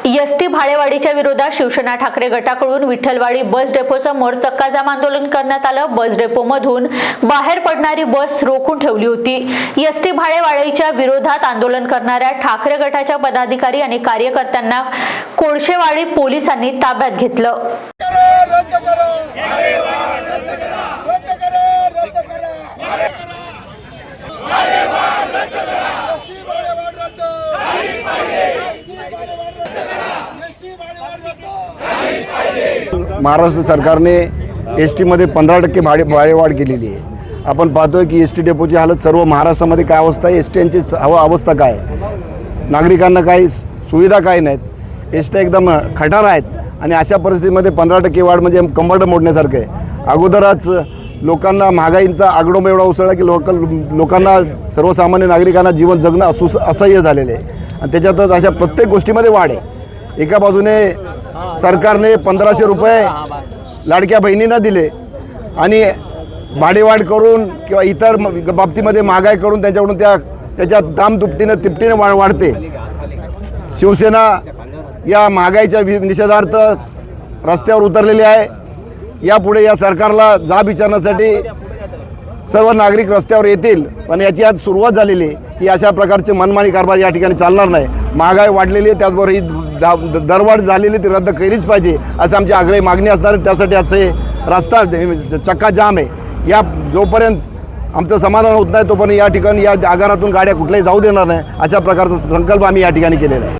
ST भाडेवाढीच्या विरोधात शिवसेना ठाकरे गटाकडून विठ्ठलवाडी बस डेपोसमोर चक्काजाम आंदोलन करण्यात आलं। बस डेपोमधून बाहेर पडणारी बस रोखून ठेवली होती। एसटी भाडेवाढीच्या विरोधात आंदोलन करणाऱ्या ठाकरे गटाच्या पदाधिकारी आणि कार्यकर्त्यांना कोळशेवाडी पोलिसांनी ताब्यात घेतलं। महाराष्ट्र सरकारने एसटीमध्ये 15% भाडेवाढ केलेली आहे। आपण पाहतोय की एसटी डेपोची हालत सर्व महाराष्ट्रामध्ये काय अवस्था आहे, एसटीची अवस्था काय आहे, नागरिकांना काही सुविधा काय नाहीत, एसटी एकदम खटार आहेत आणि अशा परिस्थितीमध्ये 15% वाढ म्हणजे कंबरड मोडण्यासारखं आहे। अगोदरच लोकांना महागाईचा आगडोंब एवढा उसळला की लोकांना सर्वसामान्य नागरिकांना जीवन जगणं असह्य झालेलं आहे आणि त्याच्यातच अशा प्रत्येक गोष्टीमध्ये वाढ आहे। एका बाजूने सरकारने 1500 रुपये लाडक्या बहिणींना दिले आणि भाडेवाढ करून किंवा इतर बाबतीमध्ये महागाई करून त्यांच्याकडून त्याच्या दाम तिपटीने वाढते। शिवसेना या महागाईच्या निषेधार्थ रस्त्यावर उतरलेली आहे। यापुढे या सरकारला जाब विचारण्यासाठी सर्व नागरिक रस्त्यावर येतील, पण याची आज सुरुवात झालेली आहे की अशा प्रकारचे मनमानी कारभार या ठिकाणी चालणार नाही। महागाई वाढलेली आहे, त्याचबरोबर ही दरवाढ झालेली ती रद्द केलीच पाहिजे असं आमची आग्रही मागणी असणार आहे। त्यासाठी आजचे रस्ता चक्का जाम आहे। या जोपर्यंत आमचं समाधान होत नाही तोपर्यंत या ठिकाणी या आगारातून गाड्या कुठल्याही जाऊ देणार नाही अशा प्रकारचा संकल्प आम्ही या ठिकाणी केलेला आहे।